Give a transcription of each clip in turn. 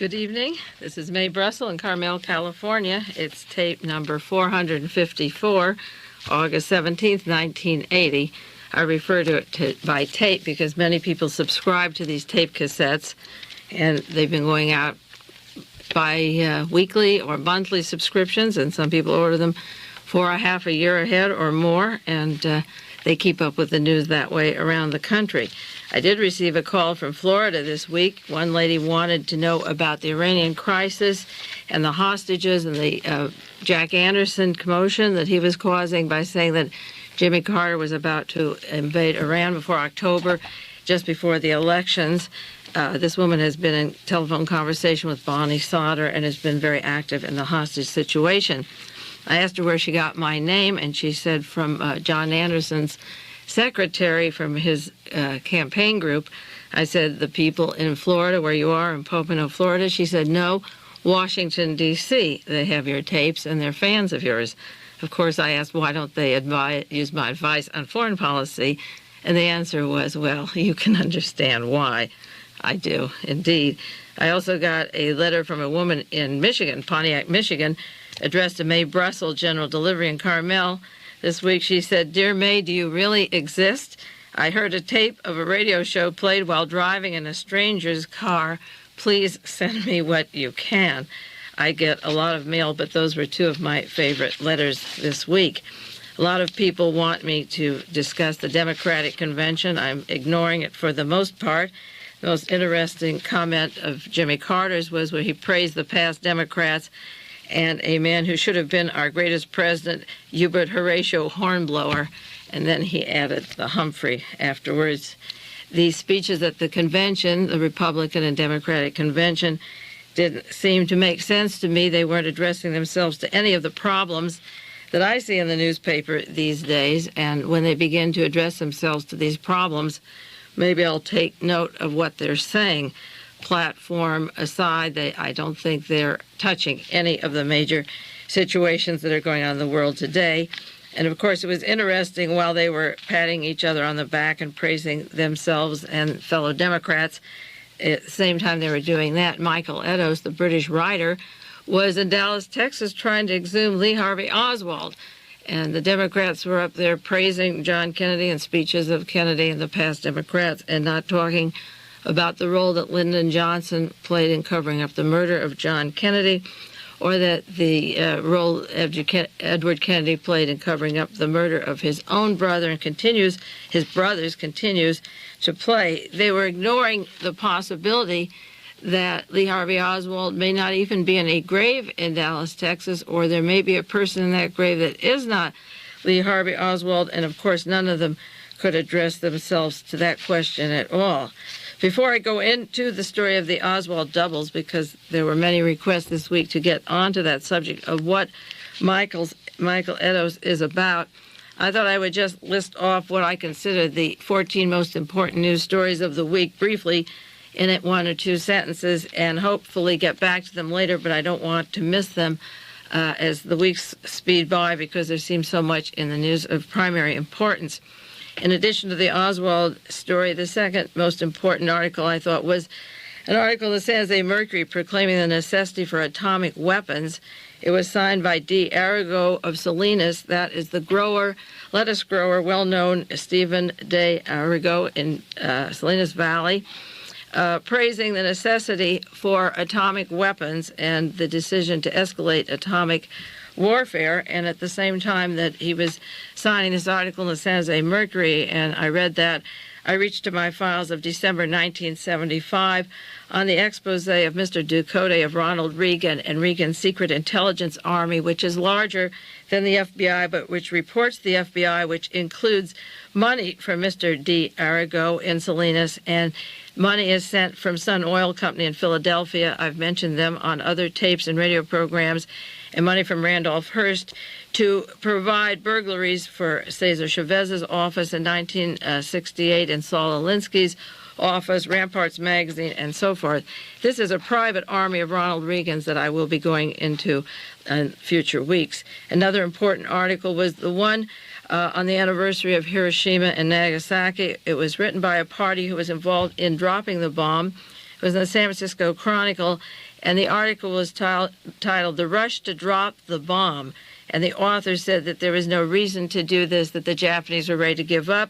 Good evening. This is Mae Brussell in Carmel, California. It's tape number 454, August 17th, 1980. I refer to it by tape because many people subscribe to these tape cassettes, and they've been going out by weekly or monthly subscriptions, and some people order them for a half a year ahead or more, and they keep up with the news that way around the country. I did receive a call from Florida this week. One lady wanted to know about the Iranian crisis and the hostages and the Jack Anderson commotion that he was causing by saying that Jimmy Carter was about to invade Iran before October, just before the elections. This woman has been in telephone conversation with Bonnie Sauter and has been very active in the hostage situation. I asked her where she got my name, and she said from John Anderson's secretary from his campaign group. I said, the people in Florida, where you are, in Pompano, Florida? She said, no, Washington, D.C. They have your tapes, and they're fans of yours. Of course, I asked, why don't they use my advice on foreign policy? And the answer was, well, you can understand why. I do, indeed. I also got a letter from a woman in Michigan, Pontiac, Michigan, addressed to Mae Brussell, General Delivery in Carmel. This week she said, Dear Mae, do you really exist? I heard a tape of a radio show played while driving in a stranger's car. Please send me what you can. I get a lot of mail, but those were two of my favorite letters this week. A lot of people want me to discuss the Democratic Convention. I'm ignoring it for the most part. The most interesting comment of Jimmy Carter's was where he praised the past Democrats and a man who should have been our greatest president, Hubert Horatio Hornblower, and then he added the Humphrey afterwards. These speeches at the convention, the Republican and Democratic convention, didn't seem to make sense to me. They weren't addressing themselves to any of the problems that I see in the newspaper these days, and when they begin to address themselves to these problems, maybe I'll take note of what they're saying. Platform aside, I don't think they're touching any of the major situations that are going on in the world today. And of course, it was interesting while they were patting each other on the back and praising themselves and fellow Democrats, at the same time they were doing that, Michael Eddowes, the British writer, was in Dallas, Texas, trying to exhume Lee Harvey Oswald. And the Democrats were up there praising John Kennedy and speeches of Kennedy and the past Democrats and not talking about the role that Lyndon Johnson played in covering up the murder of John Kennedy, or that the role Edward Kennedy played in covering up the murder of his own brother and his brothers continues to play. They were ignoring the possibility that Lee Harvey Oswald may not even be in a grave in Dallas, Texas, or there may be a person in that grave that is not Lee Harvey Oswald, and of course none of them could address themselves to that question at all. Before I go into the story of the Oswald doubles, because there were many requests this week to get onto that subject of what Michael Eddowes is about, I thought I would just list off what I consider the 14 most important news stories of the week briefly in one or two sentences and hopefully get back to them later, but I don't want to miss them as the weeks speed by because there seems so much in the news of primary importance. In addition to the Oswald story, the second most important article I thought was an article in the San Jose Mercury proclaiming the necessity for atomic weapons. It was signed by D. Arago of Salinas, that is the lettuce grower, well-known Stephen D. Arago in Salinas Valley, praising the necessity for atomic weapons and the decision to escalate atomic warfare, and at the same time that he was signing this article in the San Jose Mercury, and I read that, I reached to my files of December 1975 on the expose of Mr. Ducote of Ronald Reagan and Reagan's Secret Intelligence Army, which is larger than the FBI, but which reports the FBI, which includes money from Mr. D. Arago in Salinas, and money is sent from Sun Oil Company in Philadelphia. I've mentioned them on other tapes and radio programs, and money from Randolph Hearst to provide burglaries for Cesar Chavez's office in 1968 and Saul Alinsky's office, Ramparts Magazine, and so forth. This is a private army of Ronald Reagan's that I will be going into in future weeks. Another important article was the one on the anniversary of Hiroshima and Nagasaki. It was written by a party who was involved in dropping the bomb. It was in the San Francisco Chronicle, and the article was titled "The Rush to Drop the Bomb." And the author said that there was no reason to do this, that the Japanese were ready to give up,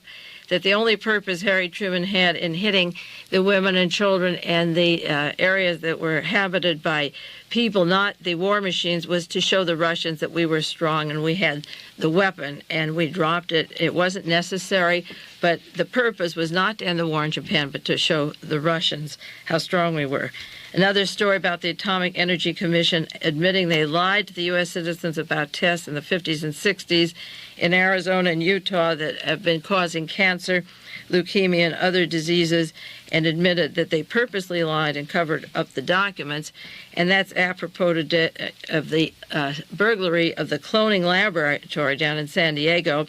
that the only purpose Harry Truman had in hitting the women and children and the areas that were inhabited by people, not the war machines, was to show the Russians that we were strong and we had the weapon, and we dropped it. It wasn't necessary, but the purpose was not to end the war in Japan, but to show the Russians how strong we were. Another story about the Atomic Energy Commission admitting they lied to the U.S. citizens about tests in the 50s and 60s in Arizona and Utah that have been causing cancer, leukemia, and other diseases, and admitted that they purposely lied and covered up the documents. And that's apropos of the burglary of the cloning laboratory down in San Diego.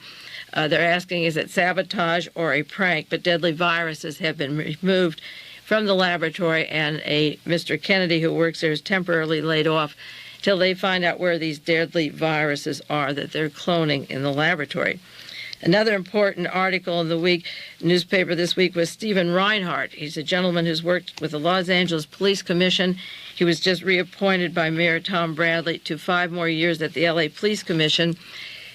They're asking, is it sabotage or a prank? But deadly viruses have been removed from the laboratory, and a Mr. Kennedy who works there is temporarily laid off till they find out where these deadly viruses are that they're cloning in the laboratory. Another important article in the newspaper this week was Stephen Reinhardt. He's a gentleman who's worked with the Los Angeles Police Commission. He was just reappointed by Mayor Tom Bradley to 5 more years at the LA Police Commission.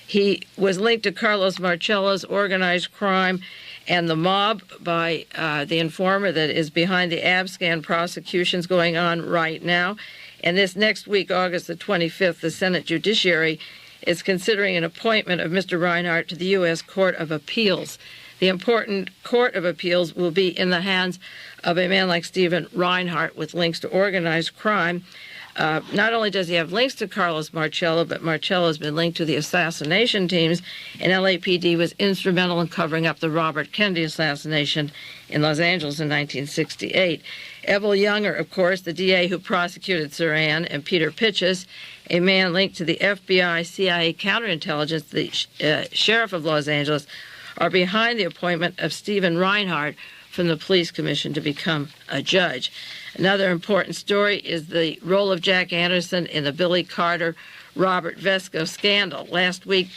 He was linked to Carlos Marcello's organized crime and the mob by the informer that is behind the Abscan prosecutions going on right now. And this next week, August the 25th, the Senate Judiciary is considering an appointment of Mr. Reinhardt to the U.S. Court of Appeals. The important Court of Appeals will be in the hands of a man like Stephen Reinhardt with links to organized crime. Not only does he have links to Carlos Marcello, but Marcello has been linked to the assassination teams, and LAPD was instrumental in covering up the Robert Kennedy assassination in Los Angeles in 1968. Evel Younger, of course, the DA who prosecuted Sirhan, and Peter Pitchess, a man linked to the FBI, CIA counterintelligence, the sheriff of Los Angeles, are behind the appointment of Stephen Reinhardt from the Police Commission to become a judge. Another important story is the role of Jack Anderson in the Billy Carter, Robert Vesco scandal. Last week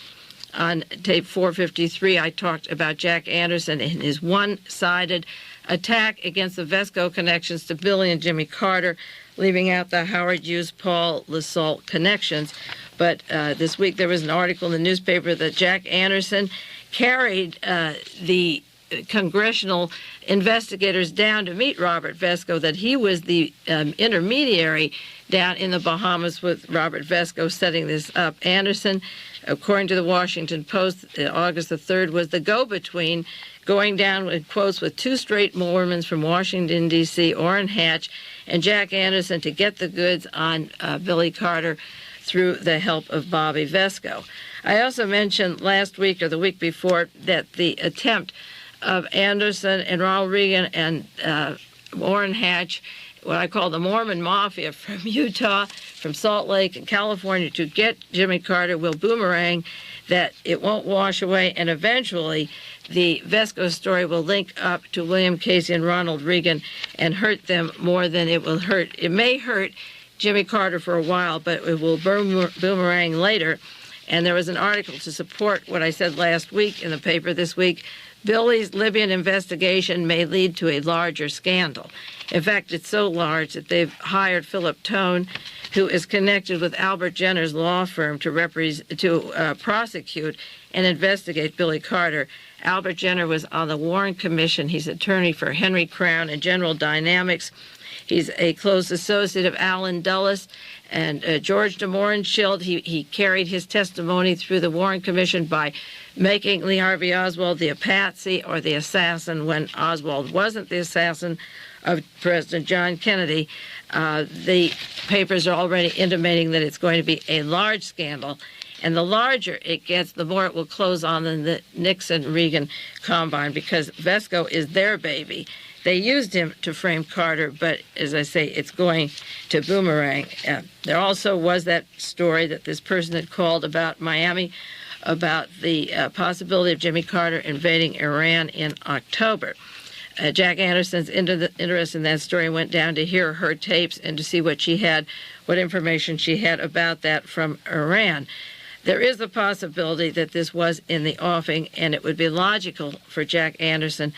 on tape 453, I talked about Jack Anderson and his one-sided attack against the Vesco connections to Billy and Jimmy Carter, leaving out the Howard Hughes, Paul LaSalle connections. But this week there was an article in the newspaper that Jack Anderson carried the congressional investigators down to meet Robert Vesco, that he was the intermediary down in the Bahamas with Robert Vesco setting this up. Anderson, according to the Washington Post, August the 3rd, was the go-between, going down with quotes with 2 straight Mormons from Washington, D.C., Orrin Hatch and Jack Anderson, to get the goods on Billy Carter through the help of Bobby Vesco. I also mentioned last week or the week before that the attempt of Anderson and Ronald Reagan and Orrin Hatch, what I call the Mormon Mafia from Utah, from Salt Lake and California, to get Jimmy Carter will boomerang, that it won't wash away, and eventually the Vesco story will link up to William Casey and Ronald Reagan and hurt them more than it will hurt. It may hurt Jimmy Carter for a while, but it will boomerang later. And there was an article to support what I said last week in the paper this week. Billy's Libyan investigation may lead to a larger scandal. In fact, it's so large that they've hired Philip Tone, who is connected with Albert Jenner's law firm, to prosecute and investigate Billy Carter. Albert Jenner was on the Warren Commission. He's attorney for Henry Crown and General Dynamics. He's a close associate of Alan Dulles and George de Mohrenschildt. He carried his testimony through the Warren Commission by making Lee Harvey Oswald the patsy or the assassin when Oswald wasn't the assassin of President John Kennedy. The papers are already intimating that it's going to be a large scandal. And the larger it gets, the more it will close on than the Nixon-Reagan combine, because Vesco is their baby. They used him to frame Carter, but as I say, it's going to boomerang. There also was that story that this person had called about Miami, about the possibility of Jimmy Carter invading Iran in October. Jack Anderson's interest in that story went down to hear her tapes and to see what information she had about that from Iran. There is a possibility that this was in the offing, and it would be logical for Jack Anderson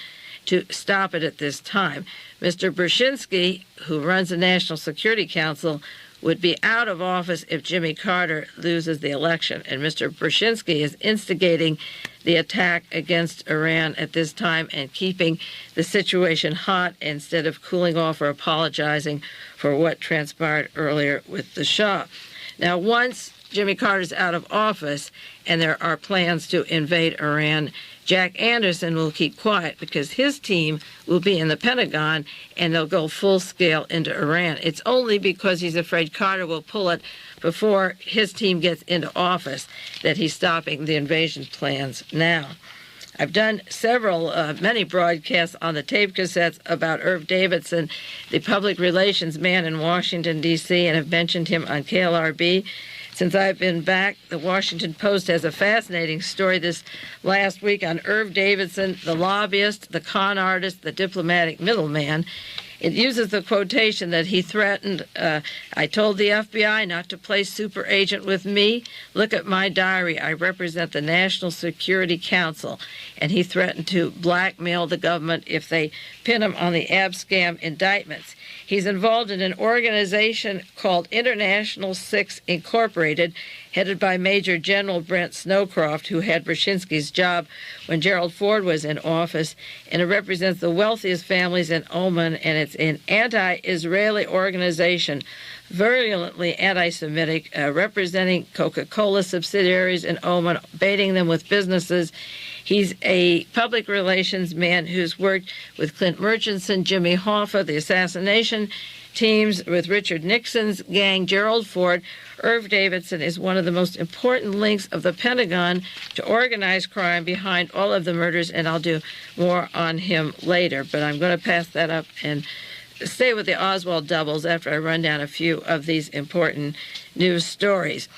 to stop it at this time. Mr. Brzezinski, who runs the National Security Council, would be out of office if Jimmy Carter loses the election. And Mr. Brzezinski is instigating the attack against Iran at this time and keeping the situation hot instead of cooling off or apologizing for what transpired earlier with the Shah. Now, once Jimmy Carter's out of office and there are plans to invade Iran, Jack Anderson will keep quiet because his team will be in the Pentagon and they'll go full scale into Iran. It's only because he's afraid Carter will pull it before his team gets into office that he's stopping the invasion plans now. I've done many broadcasts on the tape cassettes about Irv Davidson, the public relations man in Washington, D.C., and have mentioned him on KLRB. Since I've been back, the Washington Post has a fascinating story this last week on Irv Davidson, the lobbyist, the con artist, the diplomatic middleman. It uses the quotation that he threatened, I told the FBI not to play super agent with me. Look at my diary. I represent the National Security Council. And he threatened to blackmail the government if they pin him on the abscam indictments. He's involved in an organization called International 6 Incorporated, headed by Major General Brent Snowcroft, who had Brzezinski's job when Gerald Ford was in office, and it represents the wealthiest families in Oman, and it's an anti-Israeli organization, virulently anti-Semitic, representing Coca-Cola subsidiaries in Oman, baiting them with businesses. He's a public relations man who's worked with Clint Murchison, Jimmy Hoffa, the assassination teams with Richard Nixon's gang, Gerald Ford. Irv Davidson is one of the most important links of the Pentagon to organized crime behind all of the murders, and I'll do more on him later. But I'm going to pass that up and stay with the Oswald doubles after I run down a few of these important news stories.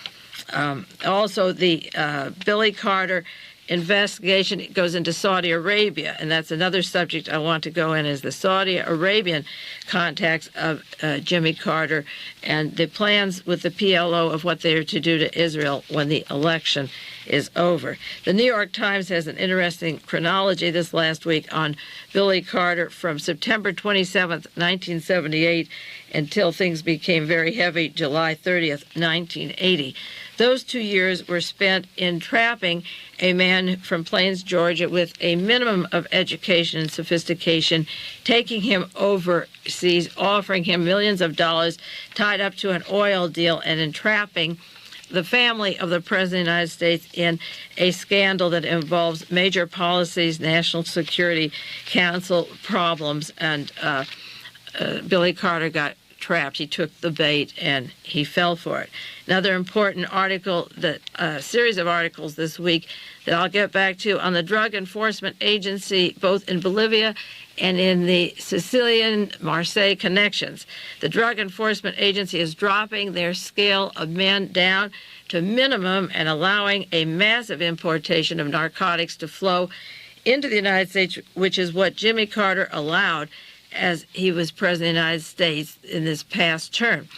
Also, the Billy Carter investigation goes into Saudi Arabia, and that's another subject I want to go in, is the Saudi Arabian contacts of Jimmy Carter and the plans with the PLO of what they are to do to Israel when the election is over. The New York Times has an interesting chronology this last week on Billy Carter from September 27th, 1978, until things became very heavy, July 30th, 1980. Those 2 years were spent entrapping a man from Plains, Georgia, with a minimum of education and sophistication, taking him overseas, offering him millions of dollars, tied up to an oil deal, and entrapping the family of the President of the United States in a scandal that involves major policies, National Security Council problems, and Billy Carter got trapped. He took the bait and he fell for it. Another important article, series of articles this week that I'll get back to on the Drug Enforcement Agency, both in Bolivia and in the Sicilian Marseille connections. The Drug Enforcement Agency is dropping their scale of men down to minimum and allowing a massive importation of narcotics to flow into the United States, which is what Jimmy Carter allowed as he was President of the United States in this past term.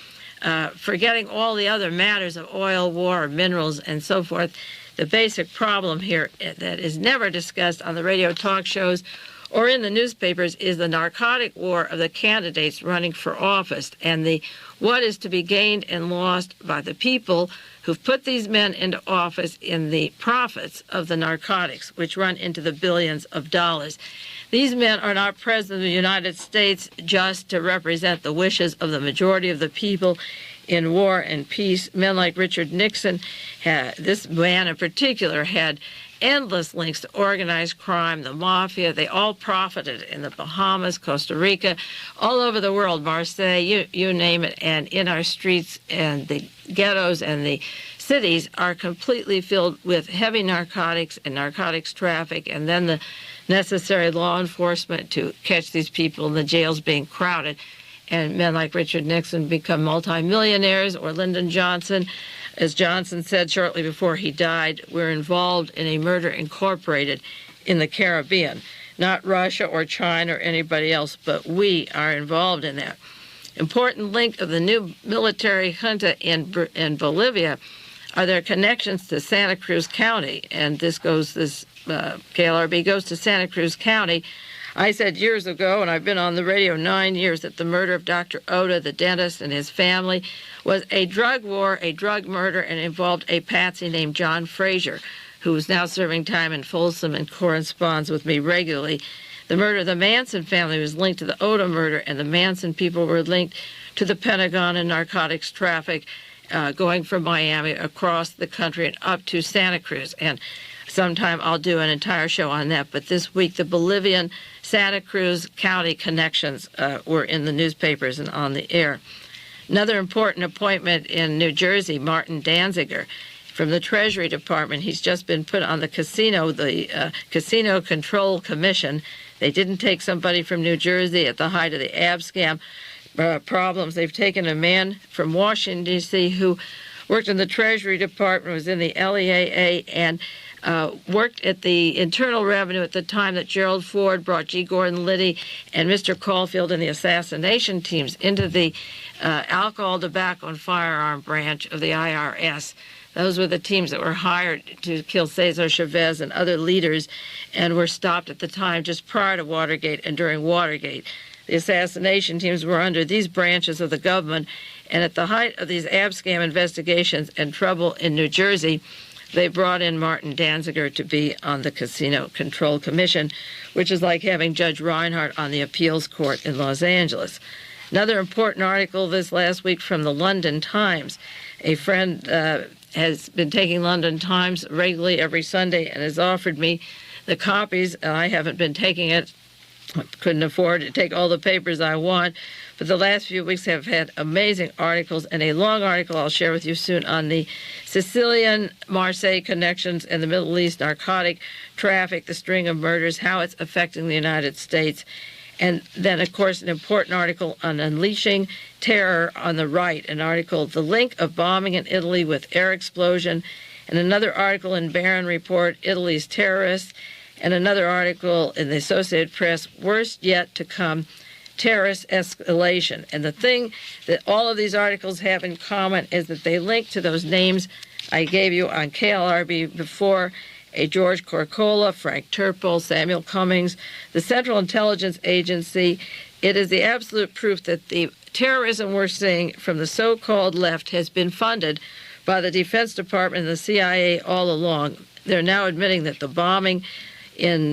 Forgetting all the other matters of oil, war, minerals, and so forth, the basic problem here that is never discussed on the radio talk shows or in the newspapers is the narcotic war of the candidates running for office and what is to be gained and lost by the people who've put these men into office in the profits of the narcotics, which run into the billions of dollars. These men are not President of the United States just to represent the wishes of the majority of the people in war and peace. Men like Richard Nixon, this man in particular, had endless links to organized crime, the mafia. They all profited in the Bahamas, Costa Rica, all over the world, Marseille, you name it. And in our streets and the ghettos and the cities are completely filled with heavy narcotics and narcotics traffic, and then the necessary law enforcement to catch these people in the jails being crowded. And men like Richard Nixon become multimillionaires, or Lyndon Johnson. As Johnson said shortly before he died, we're involved in a murder incorporated in the Caribbean. Not Russia or China or anybody else, but we are involved in that. Important link of the new military junta in Bolivia are their connections to Santa Cruz County. And KLRB goes to Santa Cruz County. I said years ago, and I've been on the radio 9 years, that the murder of Dr. Oda, the dentist, and his family was a drug war, a drug murder, and involved a patsy named John Frazier, who is now serving time in Folsom and corresponds with me regularly. The murder of the Manson family was linked to the Oda murder, and the Manson people were linked to the Pentagon and narcotics traffic going from Miami across the country and up to Santa Cruz. And sometime I'll do an entire show on that. But this week, the Bolivian Santa Cruz County connections were in the newspapers and on the air. Another important appointment in New Jersey, Martin Danziger from the Treasury Department. He's just been put on the Casino Control Commission. They didn't take somebody from New Jersey at the height of the ab scam problems. They've taken a man from Washington, D.C., who worked in the Treasury Department, was in the LEAA, and worked at the Internal Revenue at the time that Gerald Ford brought G. Gordon Liddy and Mr. Caulfield and the assassination teams into the alcohol, tobacco, and firearm branch of the IRS. Those were the teams that were hired to kill Cesar Chavez and other leaders and were stopped at the time just prior to Watergate and during Watergate. The assassination teams were under these branches of the government, and at the height of these ab-scam investigations and trouble in New Jersey, they brought in Martin Danziger to be on the Casino Control Commission, which is like having Judge Reinhardt on the appeals court in Los Angeles. Another important article this last week from the London Times. A friend has been taking London Times regularly every Sunday and has offered me the copies, and I haven't been taking it. I couldn't afford to take all the papers I want, but the last few weeks have had amazing articles, and a long article I'll share with you soon on the Sicilian-Marseille connections and the Middle East narcotic traffic, the string of murders, how it's affecting the United States. And then, of course, an important article on unleashing terror on the right, an article, The Link of Bombing in Italy with Air Explosion, and another article in Barron Report, Italy's Terrorists, and another article in the Associated Press, Worst Yet to Come, Terrorist Escalation. And the thing that all of these articles have in common is that they link to those names I gave you on KLRB before, a George Corcola, Frank Turpel, Samuel Cummings, the Central Intelligence Agency. It is the absolute proof that the terrorism we're seeing from the so-called left has been funded by the Defense Department and the CIA all along. They're now admitting that the bombing in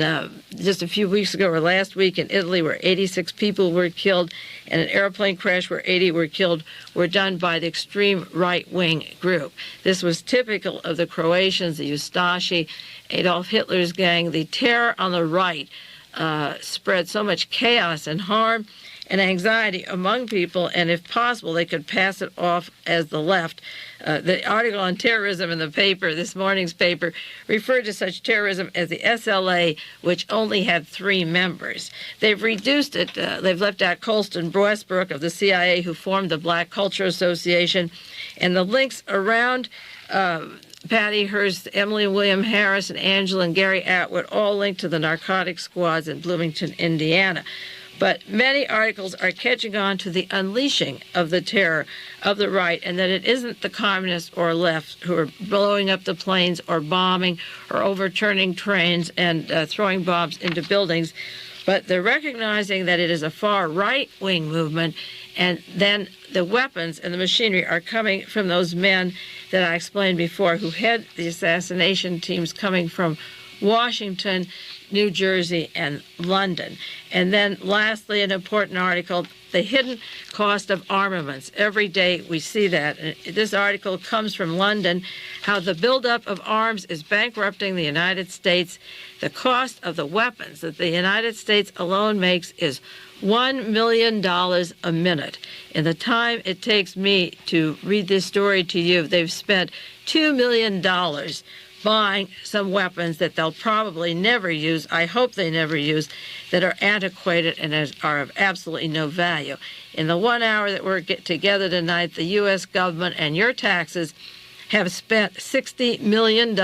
just a few weeks ago or last week in Italy, where 86 people were killed, and an airplane crash where 80 were killed, were done by the extreme right-wing group. This was typical of the Croatians, the Ustashi, Adolf Hitler's gang. The terror on the right spread so much chaos and harm and anxiety among people, and if possible, they could pass it off as the left. The article on terrorism in the paper, this morning's paper, referred to such terrorism as the SLA, which only had 3 members. They've reduced it. They've left out Colston Westbrook of the CIA, who formed the Black Culture Association, and the links around Patty Hearst, Emily William Harris, and Angela and Gary Atwood all linked to the narcotic squads in Bloomington, Indiana. But many articles are catching on to the unleashing of the terror of the right, and that it isn't the communists or left who are blowing up the planes or bombing or overturning trains and throwing bombs into buildings, but they're recognizing that it is a far right-wing movement, and then the weapons and the machinery are coming from those men that I explained before who head the assassination teams coming from Washington, New Jersey, and London. And then lastly, an important article, the hidden cost of armaments. Every day we see that. And this article comes from London, how the buildup of arms is bankrupting the United States. The cost of the weapons that the United States alone makes is $1 million a minute. In the time it takes me to read this story to you, they've spent $2 million buying some weapons that they'll probably never use, I hope they never use, that are antiquated and are of absolutely no value. In the 1 hour that we're together tonight, the U.S. government and your taxes have spent $60 million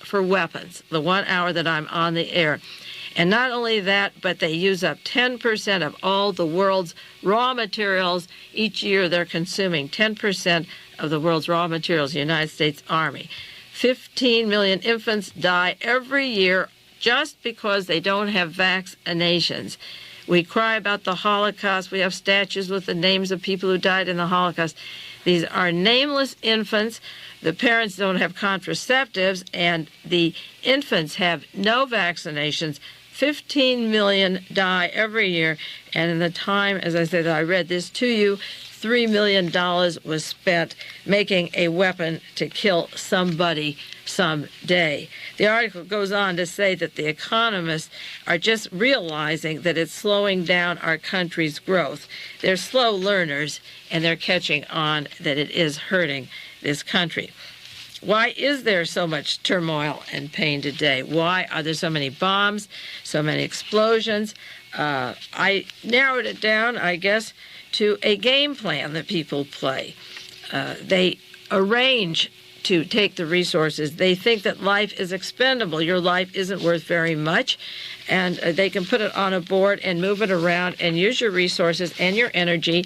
for weapons, the 1 hour that I'm on the air. And not only that, but they use up 10% of all the world's raw materials. Each year they're consuming 10% of the world's raw materials, the United States Army. 15 million infants die every year just because they don't have vaccinations. We cry about the Holocaust. We have statues with the names of people who died in the Holocaust. These are nameless infants. The parents don't have contraceptives, and the infants have no vaccinations. 15 million die every year, and in the time, as I said, I read this to you, $3 million was spent making a weapon to kill somebody someday. The article goes on to say that the economists are just realizing that it's slowing down our country's growth. They're slow learners, and they're catching on that it is hurting this country. Why is there so much turmoil and pain today? Why are there so many bombs, so many explosions? I narrowed it down, I guess, to a game plan that people play. They arrange to take the resources. They think that life is expendable. Your life isn't worth very much, and they can put it on a board and move it around and use your resources and your energy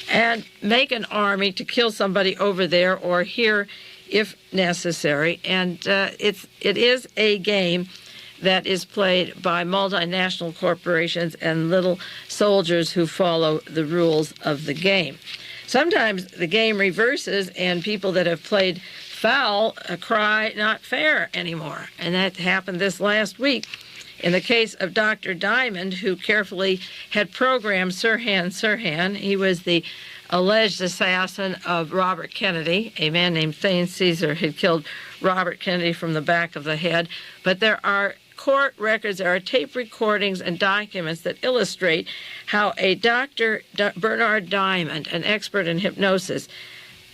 and make an army to kill somebody over there or here if necessary. And it is a game that is played by multinational corporations and little soldiers who follow the rules of the game. Sometimes the game reverses and people that have played foul cry not fair anymore. And that happened this last week in the case of Dr. Diamond, who carefully had programmed Sirhan. He was the alleged assassin of Robert Kennedy. A man named Thane Caesar had killed Robert Kennedy from the back of the head. But there are court records, there are tape recordings and documents that illustrate how a Dr. Bernard Diamond, an expert in hypnosis,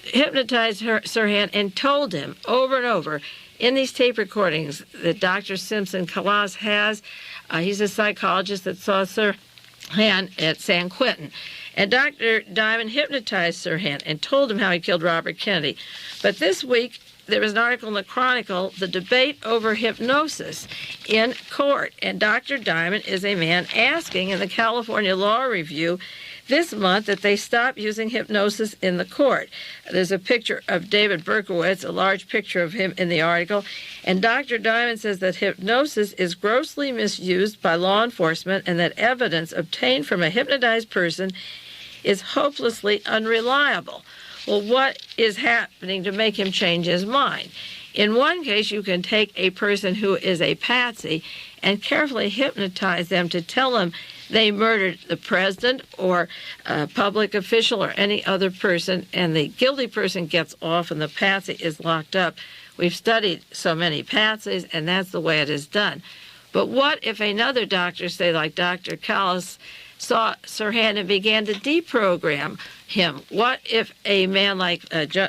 hypnotized Sirhan and told him over and over in these tape recordings that Dr. Simpson Calas has. He's a psychologist that saw Sirhan at San Quentin. And Dr. Diamond hypnotized Sirhan and told him how he killed Robert Kennedy. But this week, there was an article in the Chronicle, the debate over hypnosis in court. And Dr. Diamond is a man asking in the California Law Review this month that they stop using hypnosis in the court. There's a picture of David Berkowitz, a large picture of him in the article. And Dr. Diamond says that hypnosis is grossly misused by law enforcement and that evidence obtained from a hypnotized person is hopelessly unreliable. Well, what is happening to make him change his mind? In one case, you can take a person who is a patsy and carefully hypnotize them to tell them they murdered the president or a public official or any other person, and the guilty person gets off and the patsy is locked up. We've studied so many patsies, and that's the way it is done. But what if another doctor, say like Dr. Callis, saw Sirhan and began to deprogram him? What if a man like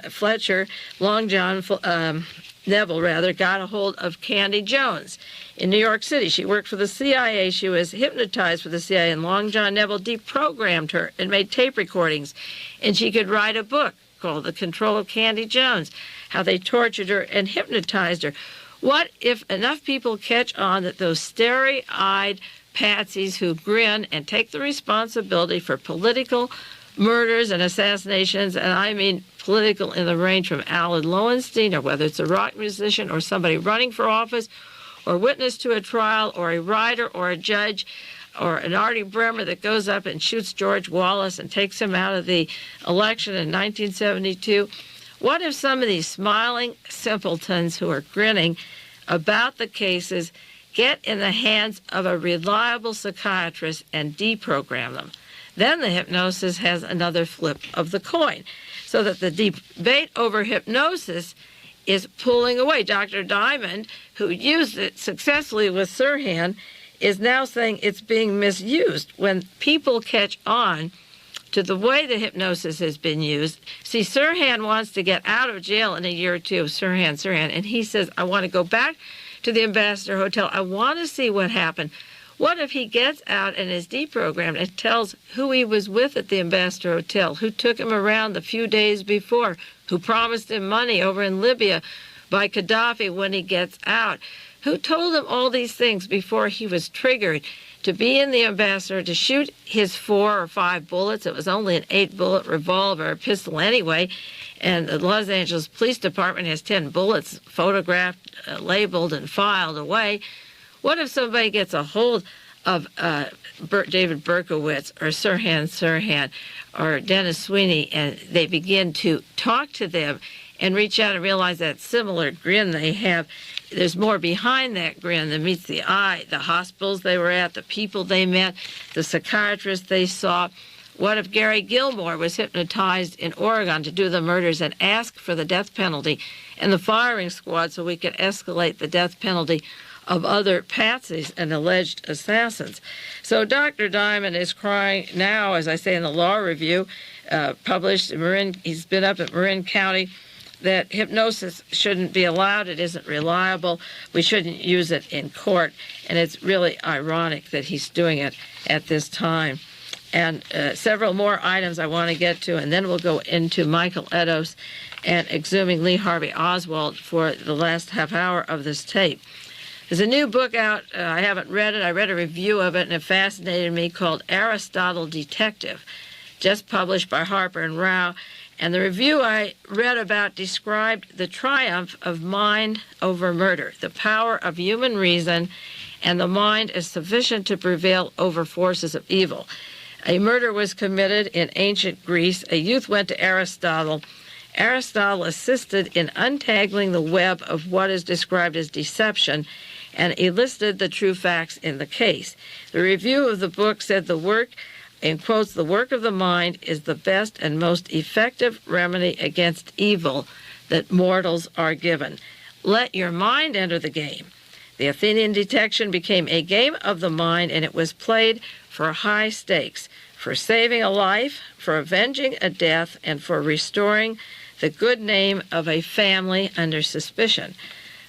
Fletcher, Long John Neville, got a hold of Candy Jones in New York City? She worked for the CIA. She was hypnotized for the CIA, and Long John Neville deprogrammed her and made tape recordings. And she could write a book called The Control of Candy Jones, how they tortured her and hypnotized her. What if enough people catch on that those starry-eyed patsies who grin and take the responsibility for political murders and assassinations, and I mean political in the range from Alan Lowenstein, or whether it's a rock musician or somebody running for office or witness to a trial or a writer or a judge or an Artie Bremer that goes up and shoots George Wallace and takes him out of the election in 1972. What if some of these smiling simpletons who are grinning about the cases get in the hands of a reliable psychiatrist and deprogram them? Then the hypnosis has another flip of the coin, so that the debate over hypnosis is pulling away. Dr. Diamond, who used it successfully with Sirhan, is now saying it's being misused. When people catch on to the way the hypnosis has been used, see, Sirhan wants to get out of jail in a year or two, Sirhan, and he says, I want to go back to the Ambassador Hotel. I want to see what happened. What if he gets out and is deprogrammed and tells who he was with at the Ambassador Hotel, who took him around the few days before, who promised him money over in Libya by Gaddafi when he gets out, who told him all these things before he was triggered to be in the Ambassador, to shoot his 4 or 5 bullets. It was only an 8-bullet revolver, a pistol anyway, and the Los Angeles Police Department has 10 bullets photographed, labeled, and filed away. What if somebody gets a hold of David Berkowitz or Sirhan Sirhan or Dennis Sweeney, and they begin to talk to them and reach out and realize that similar grin they have, there's more behind that grin than meets the eye. The hospitals they were at, the people they met, the psychiatrists they saw. What if Gary Gilmore was hypnotized in Oregon to do the murders and ask for the death penalty and the firing squad so we could escalate the death penalty of other patsies and alleged assassins? So Dr. Diamond is crying now, as I say in the Law Review, published in Marin, he's been up at Marin County, that hypnosis shouldn't be allowed. It isn't reliable. We shouldn't use it in court. And it's really ironic that he's doing it at this time. And several more items I want to get to, and then we'll go into Michael Eddowes and exhuming Lee Harvey Oswald for the last half hour of this tape. There's a new book out. I haven't read it. I read a review of it, and it fascinated me, called Aristotle Detective, just published by Harper and Rao. And the review I read about described the triumph of mind over murder, the power of human reason, and the mind is sufficient to prevail over forces of evil. A murder was committed in ancient Greece. A youth went to Aristotle. Aristotle assisted in untangling the web of what is described as deception and elicited the true facts in the case. The review of the book said the work, in quotes, the work of the mind is the best and most effective remedy against evil that mortals are given. Let your mind enter the game. The Athenian detection became a game of the mind, and it was played for high stakes, for saving a life, for avenging a death, and for restoring the good name of a family under suspicion.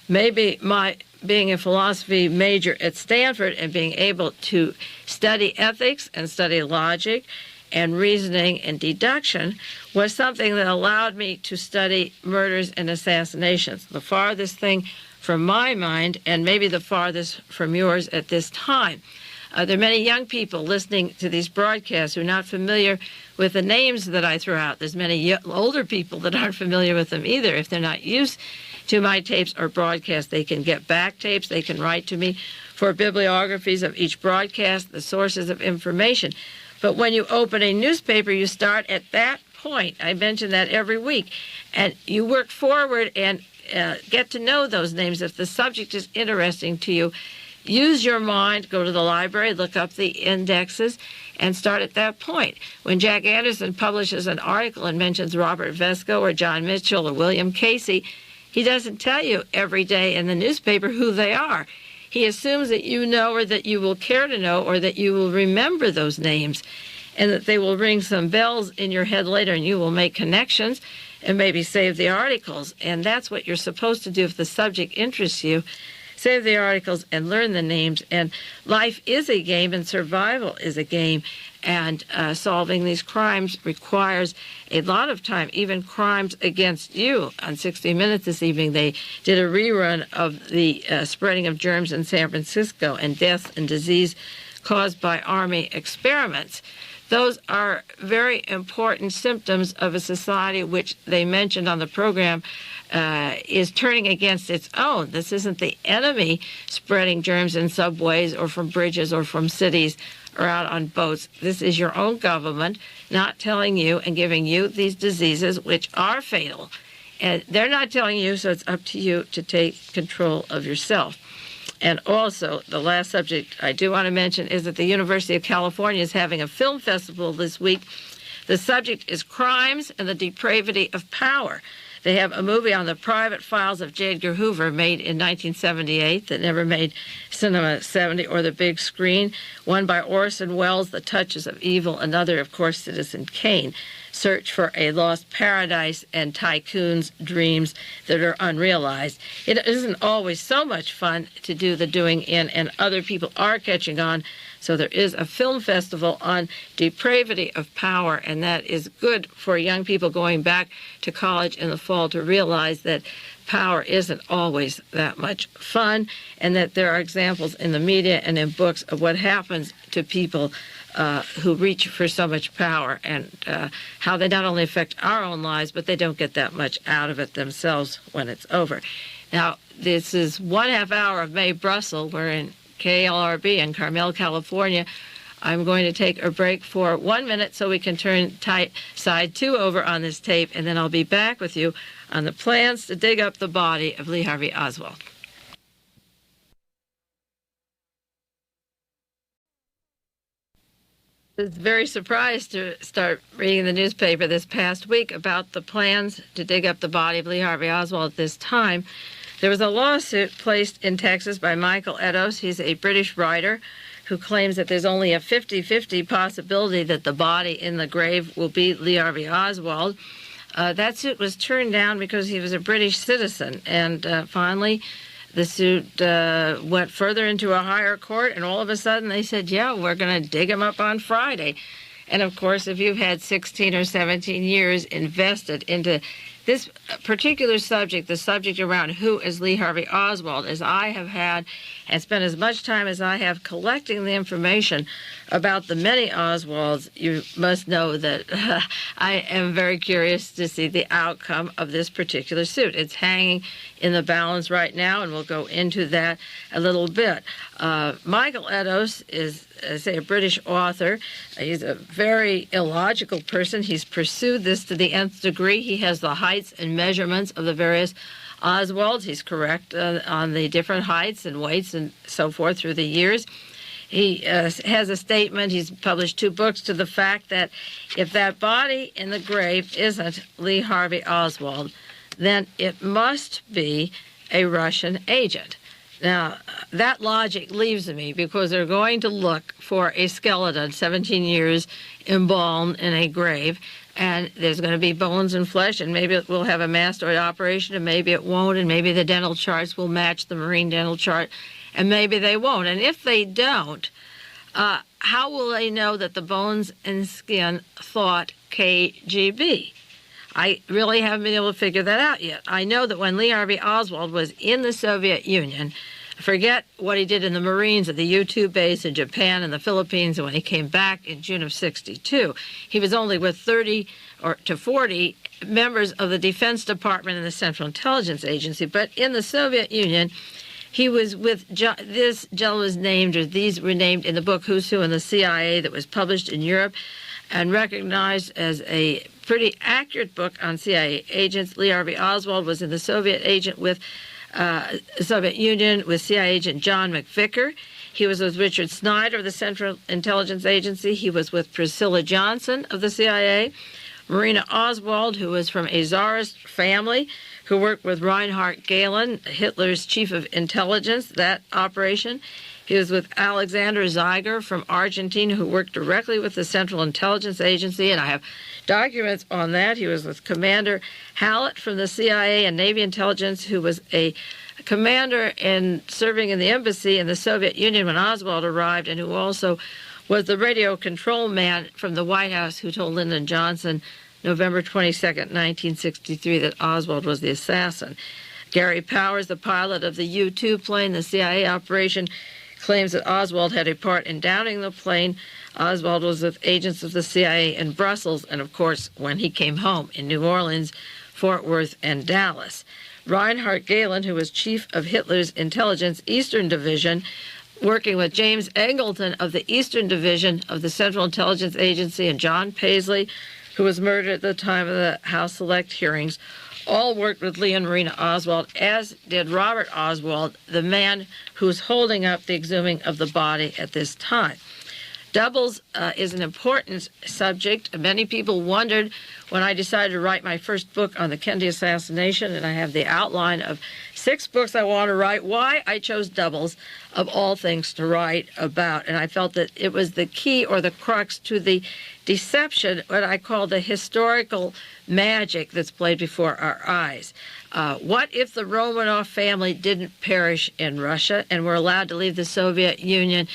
Maybe my being a philosophy major at Stanford and being able to study ethics and study logic and reasoning and deduction was something that allowed me to study murders and assassinations. The farthest thing from my mind, and maybe the farthest from yours at this time. There are many young people listening to these broadcasts who are not familiar with the names that I throw out. There's many older people that aren't familiar with them either. If they're not used to my tapes or broadcasts, they can get back tapes. They can write to me for bibliographies of each broadcast, the sources of information. But when you open a newspaper, you start at that point. I mention that every week. And you work forward and get to know those names. If the subject is interesting to you, use your mind, go to the library, look up the indexes, and start at that point. When Jack Anderson publishes an article and mentions Robert Vesco or John Mitchell or William Casey, he doesn't tell you every day in the newspaper who they are. He assumes that you know, or that you will care to know, or that you will remember those names, and that they will ring some bells in your head later, and you will make connections and maybe save the articles. And that's what you're supposed to do if the subject interests you. Save the articles and learn the names. And life is a game, and survival is a game. And solving these crimes requires a lot of time, even crimes against you. On 60 Minutes this evening, they did a rerun of the spreading of germs in San Francisco and death and disease caused by Army experiments. Those are very important symptoms of a society which they mentioned on the program is turning against its own. This isn't the enemy spreading germs in subways or from bridges or from cities or out on boats. This is your own government not telling you and giving you these diseases which are fatal. And they're not telling you, so it's up to you to take control of yourself. And also, the last subject I do want to mention is that the University of California is having a film festival this week. The subject is crimes and the depravity of power. They have a movie on the private files of J. Edgar Hoover made in 1978 that never made Cinema 70 or the big screen. One by Orson Welles, The Touches of Evil. Another, of course, Citizen Kane, Search for a Lost Paradise and tycoons' dreams that are unrealized. It isn't always so much fun to do the doing in, and other people are catching on. So there is a film festival on depravity of power, and that is good for young people going back to college in the fall to realize that power isn't always that much fun, and that there are examples in the media and in books of what happens to people who reach for so much power, and how they not only affect our own lives, but they don't get that much out of it themselves when it's over. Now, this is 1/2 hour of Mae Brussell. We're in KLRB in Carmel, California. I'm going to take a break for 1 minute so we can turn side 2 over on this tape, and then I'll be back with you on the plans to dig up the body of Lee Harvey Oswald. I was very surprised to start reading the newspaper this past week about the plans to dig up the body of Lee Harvey Oswald at this time. There was a lawsuit placed in Texas by Michael Eddowes. He's a British writer who claims that there's only a 50-50 possibility that the body in the grave will be Lee Harvey Oswald. That suit was turned down because he was a British citizen, and finally the suit went further into a higher court, and all of a sudden they said, yeah, we're going to dig him up on Friday. And of course, if you've had 16 or 17 years invested into this particular subject, the subject around who is Lee Harvey Oswald, as I have had and spent as much time as I have collecting the information about the many Oswalds, you must know that I am very curious to see the outcome of this particular suit. It's hanging in the balance right now, and we'll go into that a little bit. Michael Eddowes is, a British author. He's a very illogical person. He's pursued this to the nth degree. He has the heights and measurements of the various Oswalds. He's correct on the different heights and weights and so forth through the years. He has a statement, he's published 2 books, to the fact that if that body in the grave isn't Lee Harvey Oswald, then it must be a Russian agent. Now, that logic leaves me because they're going to look for a skeleton 17 years embalmed in a grave, and there's going to be bones and flesh, and maybe it will have a mastoid operation, and maybe it won't, and maybe the dental charts will match the marine dental chart, and maybe they won't. And if they don't, how will they know that the bones and skin thought KGB? I really haven't been able to figure that out yet. I know that when Lee Harvey Oswald was in the Soviet Union, forget what he did in the Marines at the U-2 base in Japan and the Philippines, and when he came back in June of '62, he was only with 30 to 40 members of the Defense Department and the Central Intelligence Agency. But in the Soviet Union, he was with, this gentleman was named, or these were named in the book Who's Who in the CIA that was published in Europe and recognized as a pretty accurate book on CIA agents. Lee Harvey Oswald was in the Soviet Soviet Union with CIA agent John McVicker. He was with Richard Snyder of the Central Intelligence Agency. He was with Priscilla Johnson of the CIA. Marina Oswald, who was from a Tsarist family, who worked with Reinhard Gehlen, Hitler's chief of intelligence, that operation. He was with Alexander Zeiger from Argentina, who worked directly with the Central Intelligence Agency, and I have documents on that. He was with Commander Hallett from the CIA and Navy Intelligence, who was a commander and serving in the embassy in the Soviet Union when Oswald arrived, and who also was the radio control man from the White House who told Lyndon Johnson November 22nd, 1963, that Oswald was the assassin. Gary Powers, the pilot of the U-2 plane, the CIA operation, claims that Oswald had a part in downing the plane. Oswald was with agents of the CIA in Brussels, and of course, when he came home in New Orleans, Fort Worth, and Dallas. Reinhard Gehlen, who was chief of Hitler's intelligence Eastern Division, working with James Angleton of the Eastern Division of the Central Intelligence Agency, and John Paisley, who was murdered at the time of the House Select hearings, all worked with Lee and Marina Oswald, as did Robert Oswald, the man who's holding up the exhuming of the body at this time. Doubles is an important subject. Many people wondered when I decided to write my first book on the Kennedy assassination, and I have the outline of 6 books I want to write, why I chose doubles of all things to write about. And I felt that it was the key or the crux to the deception, what I call the historical magic that's played before our eyes. What if the Romanov family didn't perish in Russia and were allowed to leave the Soviet Union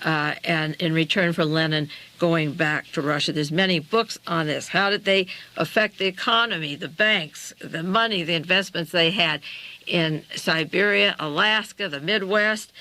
and in return for Lenin going back to Russia? There's many books on this. How did they affect the economy, the banks, the money, the investments they had in Siberia, Alaska, the Midwest?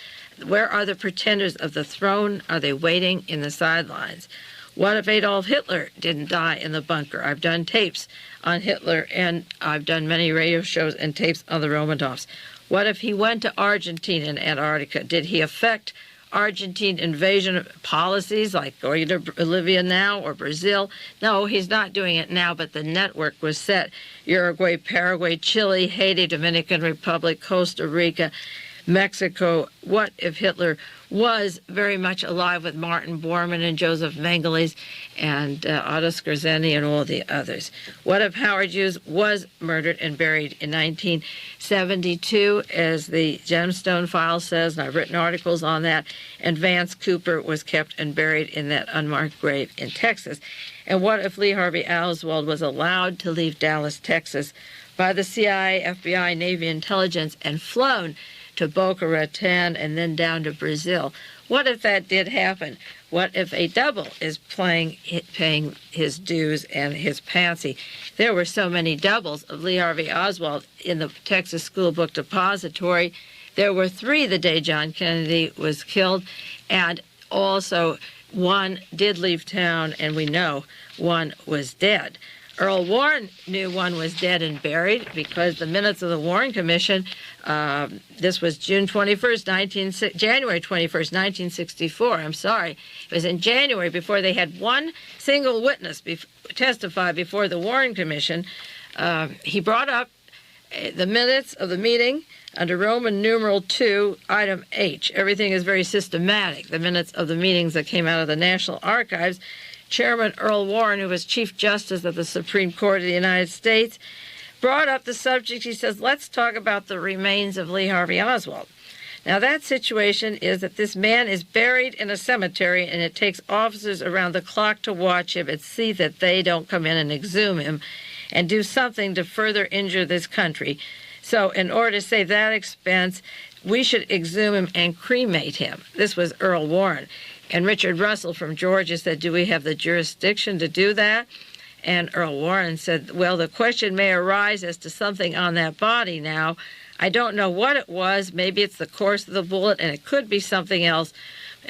Where are the pretenders of the throne? Are they waiting in the sidelines? What if Adolf Hitler didn't die in the bunker? I've done tapes on Hitler, and I've done many radio shows and tapes on the Romanovs. What if he went to Argentina and Antarctica? Did he affect Argentine invasion policies like going to Bolivia now or Brazil. No, he's not doing it now, but the network was set. Uruguay, Paraguay, Chile, Haiti, Dominican Republic, Costa Rica, Mexico. What if Hitler was very much alive with Martin Bormann and Joseph Mengele and Otto Skorzeny and all the others? What if Howard Hughes was murdered and buried in 1972, as the Gemstone file says, and I've written articles on that, and Vance Cooper was kept and buried in that unmarked grave in Texas? And what if Lee Harvey Oswald was allowed to leave Dallas, Texas by the CIA, FBI, Navy intelligence and flown to Boca Raton and then down to Brazil? What if that did happen? What if a double is paying his dues and his patsy? There were so many doubles of Lee Harvey Oswald in the Texas School Book Depository. There were 3 the day John Kennedy was killed, and also one did leave town, and we know one was dead. Earl Warren knew one was dead and buried because the minutes of the Warren Commission, this was January 21st, 1964, I'm sorry. It was in January, before they had one single witness testify before the Warren Commission. He brought up the minutes of the meeting under Roman numeral 2, item H. Everything is very systematic. The minutes of the meetings that came out of the National Archives. Chairman Earl Warren, who was Chief Justice of the Supreme Court of the United States, brought up the subject. He says, let's talk about the remains of Lee Harvey Oswald. Now, that situation is that this man is buried in a cemetery, and it takes officers around the clock to watch him and see that they don't come in and exhume him and do something to further injure this country. So in order to save that expense, we should exhume him and cremate him. This was Earl Warren. And Richard Russell from Georgia said, do we have the jurisdiction to do that? And Earl Warren said, well, the question may arise as to something on that body now. I don't know what it was. Maybe it's the course of the bullet, and it could be something else.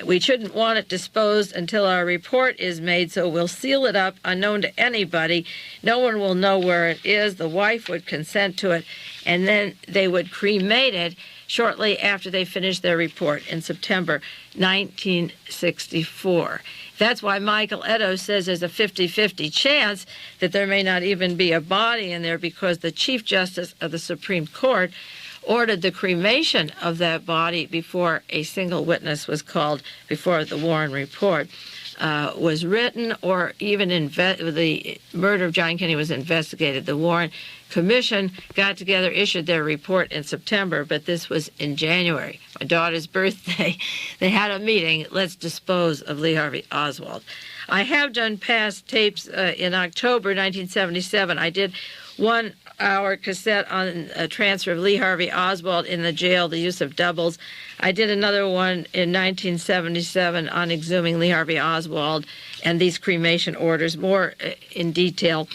We shouldn't want it disposed until our report is made, so we'll seal it up, unknown to anybody. No one will know where it is. The wife would consent to it, and then they would cremate it shortly after they finished their report in September 1964. That's why Michael Eddowes says there's a 50-50 chance that there may not even be a body in there, because the Chief Justice of the Supreme Court ordered the cremation of that body before a single witness was called, before the Warren report was written, or even the murder of John Kennedy was investigated. The Warren Commission got together, issued their report in September, but this was in January, my daughter's birthday. They had a meeting. Let's dispose of Lee Harvey Oswald. I have done past tapes. In October 1977, I did 1 hour cassette on a transfer of Lee Harvey Oswald in the jail, the use of doubles. I did another one in 1977 on exhuming Lee Harvey Oswald and these cremation orders, more in detail.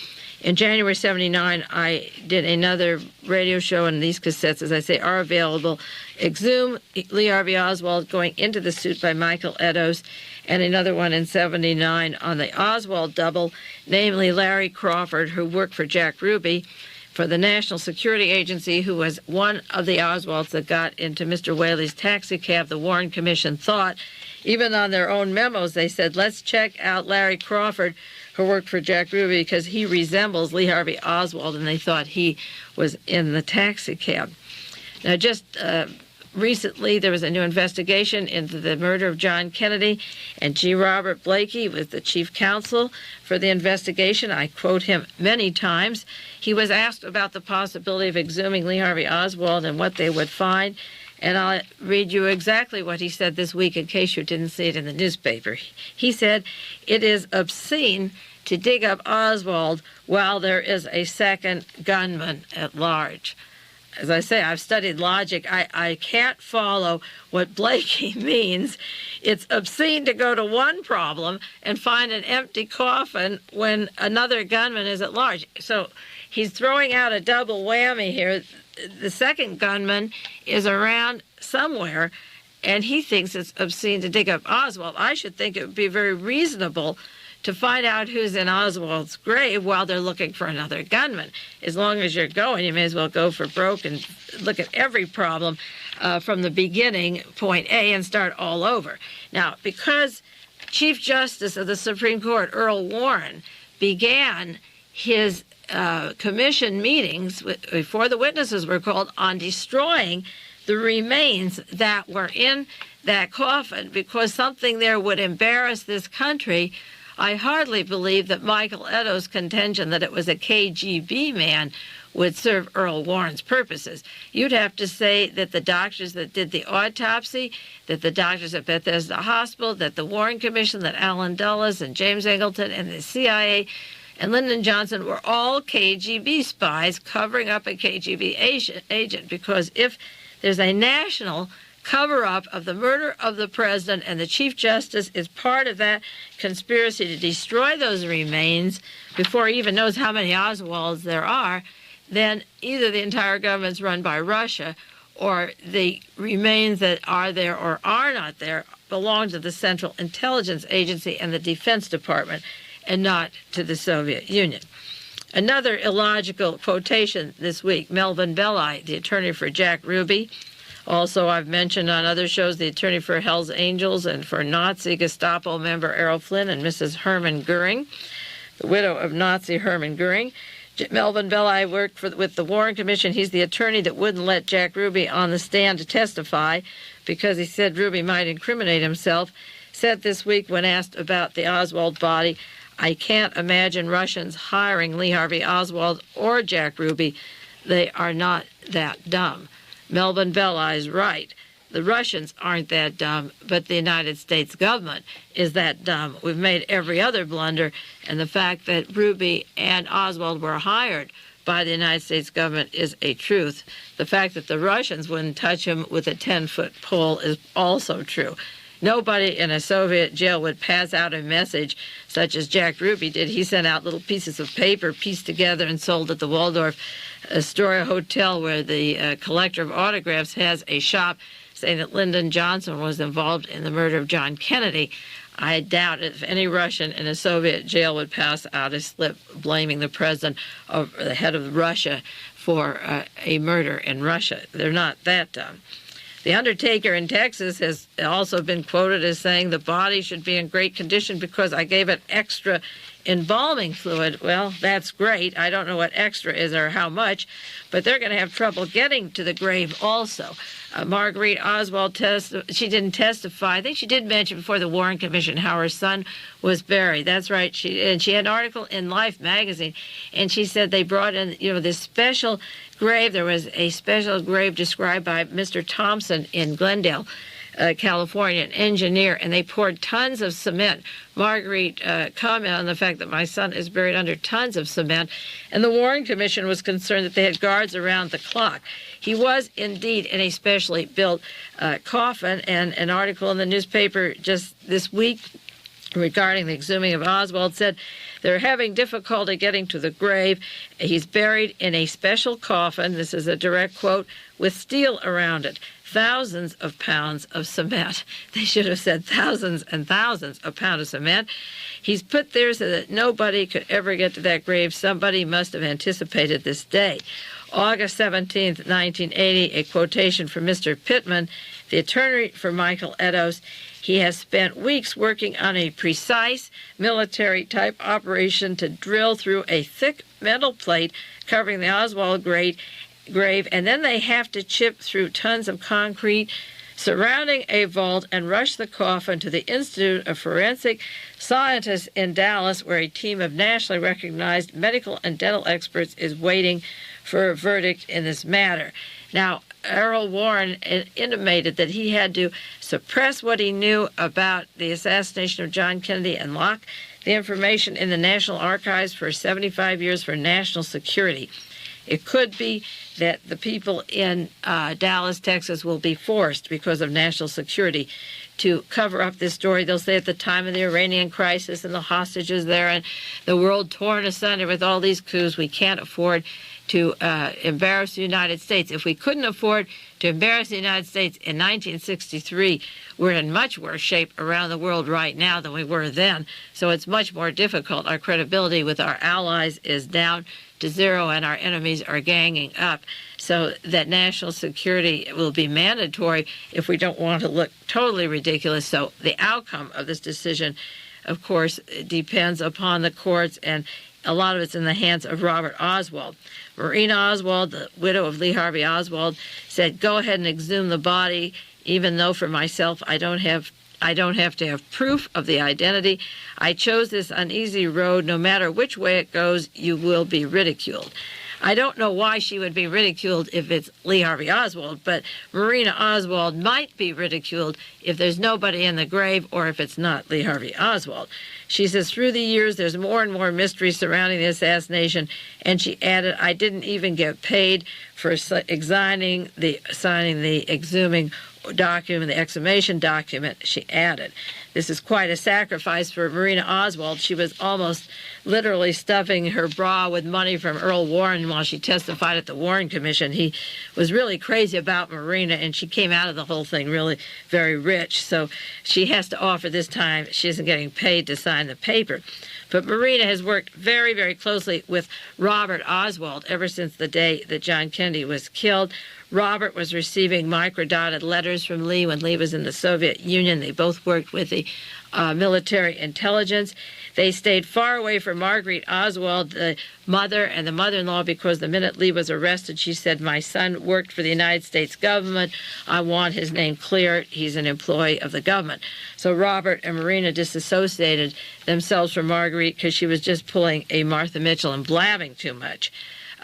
In January 79, I did another radio show, and these cassettes, as I say, are available. Exhume Lee Harvey Oswald, Going into the Suit by Michael Eddowes, and another one in 79 on the Oswald double, namely Larry Crawford, who worked for Jack Ruby for the National Security Agency, who was one of the Oswalds that got into Mr. Whaley's taxi cab. The Warren Commission thought, even on their own memos, they said, let's check out Larry Crawford, who worked for Jack Ruby, because he resembles Lee Harvey Oswald, and they thought he was in the taxi cab. Now, just recently, there was a new investigation into the murder of John Kennedy, and G. Robert Blakey was the chief counsel for the investigation. I quote him many times. He was asked about the possibility of exhuming Lee Harvey Oswald and what they would find, and I'll read you exactly what he said this week in case you didn't see it in the newspaper. He said, "It is obscene to dig up Oswald while there is a second gunman at large." As I say, I've studied logic. I can't follow what Blakey means. It's obscene to go to one problem and find an empty coffin when another gunman is at large. So he's throwing out a double whammy here. The second gunman is around somewhere, and he thinks it's obscene to dig up Oswald. I should think it would be very reasonable to find out who's in Oswald's grave while they're looking for another gunman. As long as you're going, you may as well go for broke and look at every problem from the beginning, point A, and start all over. Now, because Chief Justice of the Supreme Court, Earl Warren, began his commission meetings before the witnesses were called on destroying the remains that were in that coffin because something there would embarrass this country, I hardly believe that Michael Eddowes' contention that it was a KGB man would serve Earl Warren's purposes. You'd have to say that the doctors that did the autopsy, that the doctors at Bethesda Hospital, that the Warren Commission, that Allen Dulles and James Angleton and the CIA and Lyndon Johnson were all KGB spies covering up a KGB agent, because if there's a national cover-up of the murder of the president and the Chief Justice is part of that conspiracy to destroy those remains before he even knows how many Oswalds there are, then either the entire government's run by Russia or the remains that are there or are not there belong to the Central Intelligence Agency and the Defense Department and not to the Soviet Union. Another illogical quotation this week, Melvin Belli, the attorney for Jack Ruby. Also, I've mentioned on other shows the attorney for Hell's Angels and for Nazi Gestapo member Errol Flynn and Mrs. Hermann Goering, the widow of Nazi Hermann Goering. Melvin Belli worked with the Warren Commission. He's the attorney that wouldn't let Jack Ruby on the stand to testify because he said Ruby might incriminate himself. Said this week when asked about the Oswald body, "I can't imagine Russians hiring Lee Harvey Oswald or Jack Ruby. They are not that dumb." Melvin Belli is right. The Russians aren't that dumb, but the United States government is that dumb. We've made every other blunder, and the fact that Ruby and Oswald were hired by the United States government is a truth. The fact that the Russians wouldn't touch him with a 10-foot pole is also true. Nobody in a Soviet jail would pass out a message such as Jack Ruby did. He sent out little pieces of paper pieced together and sold at the Waldorf Astoria Hotel, where the collector of autographs has a shop, saying that Lyndon Johnson was involved in the murder of John Kennedy. I doubt if any Russian in a Soviet jail would pass out a slip blaming the president or the head of Russia for a murder in Russia. They're not that dumb. The undertaker in Texas has also been quoted as saying the body should be in great condition because I gave it extra embalming fluid. Well, that's great. I don't know what extra is or how much, but they're going to have trouble getting to the grave also. Marguerite Oswald, she didn't testify. I think she did mention before the Warren Commission how her son was buried. That's right. She had an article in Life magazine, and she said they brought in, this special grave. There was a special grave described by Mr. Thompson in Glendale, California, an engineer, and they poured tons of cement. Marguerite commented on the fact that my son is buried under tons of cement, and the Warren Commission was concerned that they had guards around the clock. He was indeed in a specially built coffin, and an article in the newspaper just this week regarding the exhuming of Oswald said they're having difficulty getting to the grave. He's buried in a special coffin, this is a direct quote, with steel around it. Thousands of pounds of cement. They should have said thousands and thousands of pounds of cement. He's put there so that nobody could ever get to that grave. Somebody must have anticipated this day. August 17th, 1980, a quotation from Mr. Pittman, the attorney for Michael Eddowes. He has spent weeks working on a precise military-type operation to drill through a thick metal plate covering the Oswald grave, and then they have to chip through tons of concrete surrounding a vault and rush the coffin to the Institute of Forensic Scientists in Dallas, where a team of nationally recognized medical and dental experts is waiting for a verdict in this matter. Now, Earl Warren intimated that he had to suppress what he knew about the assassination of John Kennedy and lock the information in the National Archives for 75 years for national security. It could be that the people in Dallas, Texas will be forced because of national security to cover up this story. They'll say at the time of the Iranian crisis and the hostages there and the world torn asunder with all these coups, we can't afford to embarrass the United States. If we couldn't afford to embarrass the United States in 1963, we're in much worse shape around the world right now than we were then. So it's much more difficult. Our credibility with our allies is down to zero, and our enemies are ganging up. So that national security will be mandatory if we don't want to look totally ridiculous. So the outcome of this decision, of course, depends upon the courts, and a lot of it's in the hands of Robert Oswald. Marina Oswald, the widow of Lee Harvey Oswald, said, "Go ahead and exhume the body, even though for myself I don't have to have proof of the identity. I chose this uneasy road. No matter which way it goes, you will be ridiculed." I don't know why she would be ridiculed if it's Lee Harvey Oswald, but Marina Oswald might be ridiculed if there's nobody in the grave or if it's not Lee Harvey Oswald. She says, "Through the years, there's more and more mystery surrounding the assassination," and she added, "I didn't even get paid for signing the exhuming document, the exhumation document," she added. This is quite a sacrifice for Marina Oswald. She was almost literally stuffing her bra with money from Earl Warren while she testified at the Warren Commission. He was really crazy about Marina, and she came out of the whole thing really very rich. So she has to offer this time. She isn't getting paid to sign the paper. But Marina has worked very, very closely with Robert Oswald ever since the day that John Kennedy was killed. Robert was receiving microdotted letters from Lee when Lee was in the Soviet Union. They both worked with the military intelligence. They stayed far away from Marguerite Oswald, the mother and the mother-in-law, because the minute Lee was arrested, she said, "My son worked for the United States government. I want his name cleared. He's an employee of the government." So Robert and Marina disassociated themselves from Marguerite because she was just pulling a Martha Mitchell and blabbing too much.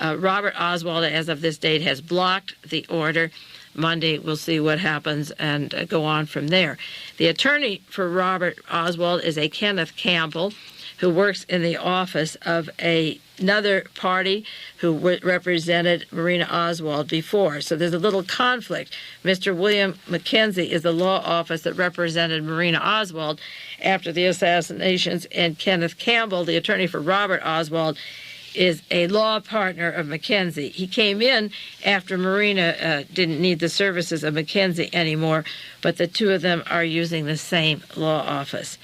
Robert Oswald, as of this date, has blocked the order. Monday, we'll see what happens and go on from there. The attorney for Robert Oswald is a Kenneth Campbell, who works in the office of another party who represented Marina Oswald before. So there's a little conflict. Mr. William McKenzie is the law office that represented Marina Oswald after the assassinations, and Kenneth Campbell, the attorney for Robert Oswald, is a law partner of McKenzie. He came in after Marina didn't need the services of McKenzie anymore, but the two of them are using the same law office.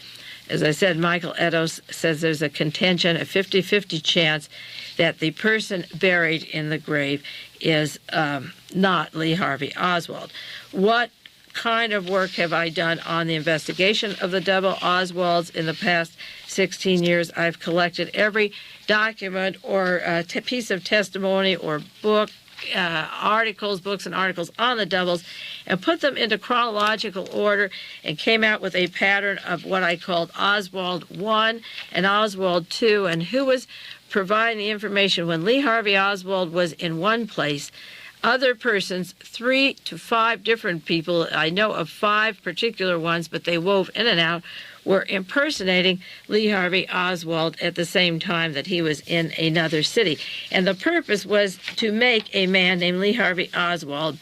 As I said, Michael Eddowes says there's a contention, a 50-50 chance that the person buried in the grave is not Lee Harvey Oswald. What kind of work have I done on the investigation of the double Oswalds in the past 16 years? I've collected every document or piece of testimony or book, books and articles on the doubles, and put them into chronological order, and came out with a pattern of what I called Oswald 1 and Oswald 2, and who was providing the information. When Lee Harvey Oswald was in one place, other persons, 3 to 5 different people, I know of 5 particular ones, but they wove in and out, were impersonating Lee Harvey Oswald at the same time that he was in another city. And the purpose was to make a man named Lee Harvey Oswald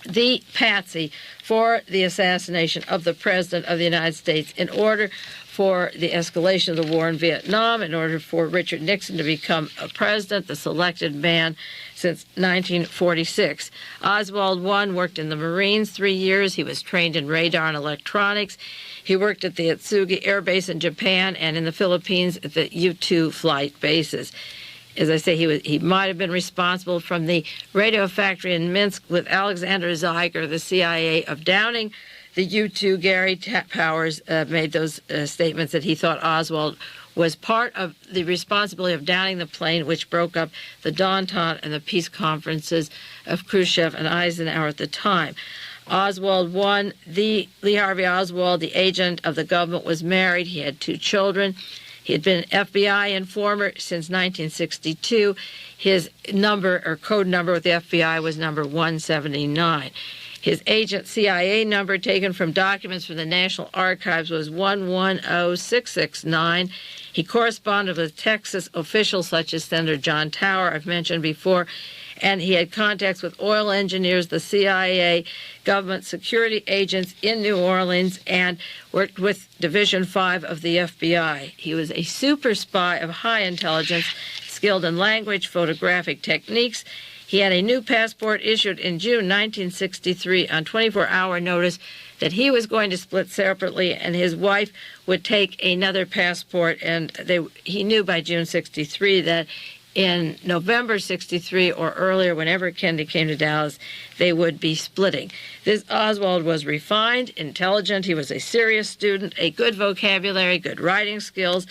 the patsy for the assassination of the President of the United States in order for the escalation of the war in Vietnam, in order for Richard Nixon to become a president, the selected man since 1946. Oswald I worked in the Marines 3 years. He was trained in radar and electronics. He worked at the Atsugi Air Base in Japan and in the Philippines at the U-2 flight bases. As I say, he might have been responsible from the radio factory in Minsk with Alexander Zeiger, the CIA, of downing the U-2. Gary Powers made those statements that he thought Oswald was part of the responsibility of downing the plane, which broke up the Détente and the peace conferences of Khrushchev and Eisenhower at the time. Oswald I, Lee Harvey Oswald, the agent of the government, was married. He had 2 children. He had been an FBI informer since 1962. His number or code number with the FBI was number 179. His agent CIA number, taken from documents from the National Archives, was 110669. He corresponded with Texas officials such as Senator John Tower, I've mentioned before, and he had contacts with oil engineers, the CIA, government security agents in New Orleans, and worked with Division 5 of the FBI. He was a super spy of high intelligence, skilled in language, photographic techniques. He had a new passport issued in June 1963 on 24-hour notice that he was going to split separately and his wife would take another passport. And he knew by June 63 that in November 63 or earlier, whenever Kennedy came to Dallas, they would be splitting. This Oswald was refined, intelligent. He was a serious student, a good vocabulary, good writing skills,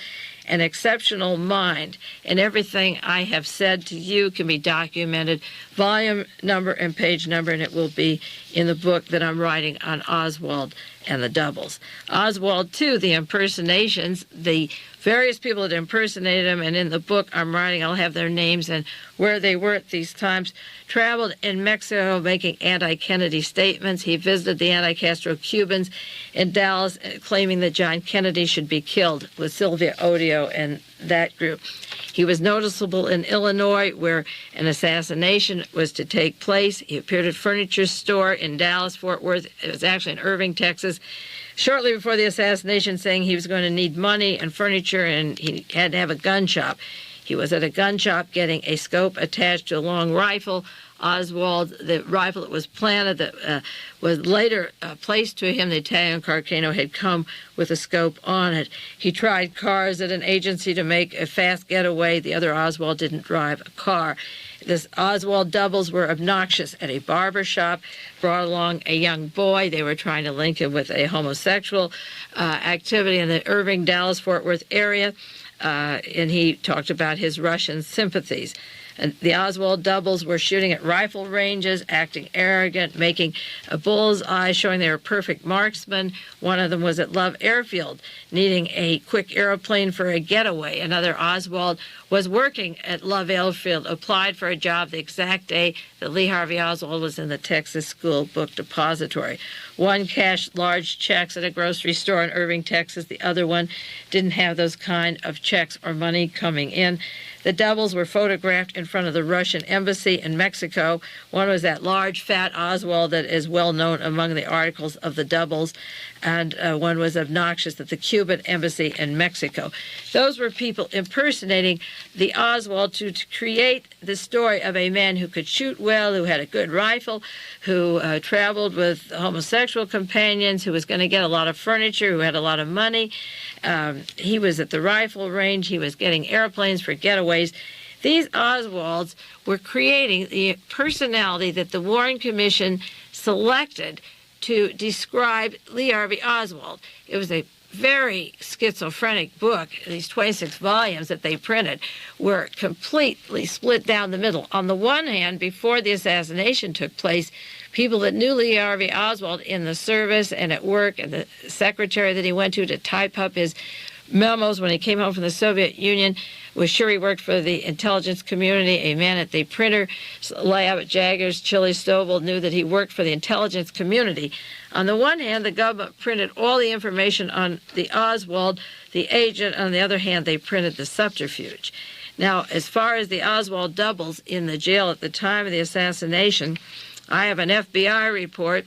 an exceptional mind. And everything I have said to you can be documented, volume number and page number, and it will be in the book that I'm writing on Oswald and the doubles. Oswald, too, the impersonations, the various people that impersonated him, and in the book I'm writing, I'll have their names and where they were at these times, traveled in Mexico making anti-Kennedy statements. He visited the anti-Castro Cubans in Dallas, claiming that John Kennedy should be killed with Sylvia Odio and that group. He was noticeable in Illinois, where an assassination was to take place. He appeared at a furniture store in Dallas, Fort Worth. It was actually in Irving, Texas, shortly before the assassination, saying he was going to need money and furniture, and he had to have a gun shop. He was at a gun shop getting a scope attached to a long rifle. Oswald, the rifle that was planted, that was later placed to him, the Italian Carcano had come with a scope on it. He tried cars at an agency to make a fast getaway. The other Oswald didn't drive a car. This Oswald doubles were obnoxious at a barber shop, brought along a young boy. They were trying to link him with a homosexual activity in the Irving, Dallas, Fort Worth area, and he talked about his Russian sympathies. And the Oswald doubles were shooting at rifle ranges, acting arrogant, making a bull's eye, showing they were perfect marksmen. One of them was at Love Airfield, needing a quick airplane for a getaway. Another Oswald was working at Love Airfield, applied for a job the exact day that Lee Harvey Oswald was in the Texas School Book Depository. One cashed large checks at a grocery store in Irving, Texas. The other one didn't have those kind of checks or money coming in. The doubles were photographed in front of the Russian embassy in Mexico. One was that large, fat Oswald that is well known among the articles of the doubles, and one was obnoxious at the Cuban embassy in Mexico. Those were people impersonating the Oswald to create the story of a man who could shoot well, who had a good rifle, who traveled with homosexual companions, who was going to get a lot of furniture, who had a lot of money. He was at the rifle range. He was getting airplanes for getaways. These Oswalds were creating the personality that the Warren Commission selected to describe Lee Harvey Oswald. It was a very schizophrenic book. These 26 volumes that they printed were completely split down the middle. On the one hand, before the assassination took place, people that knew Lee Harvey Oswald in the service and at work, and the secretary that he went to type up his memos when he came home from the Soviet Union, was sure he worked for the intelligence community. A man at the printer lab at Jaggers, Chili Stovall, knew that he worked for the intelligence community. On the one hand, the government printed all the information on the Oswald, the agent. On the other hand, they printed the subterfuge. Now, as far as the Oswald doubles in the jail at the time of the assassination, I have an FBI report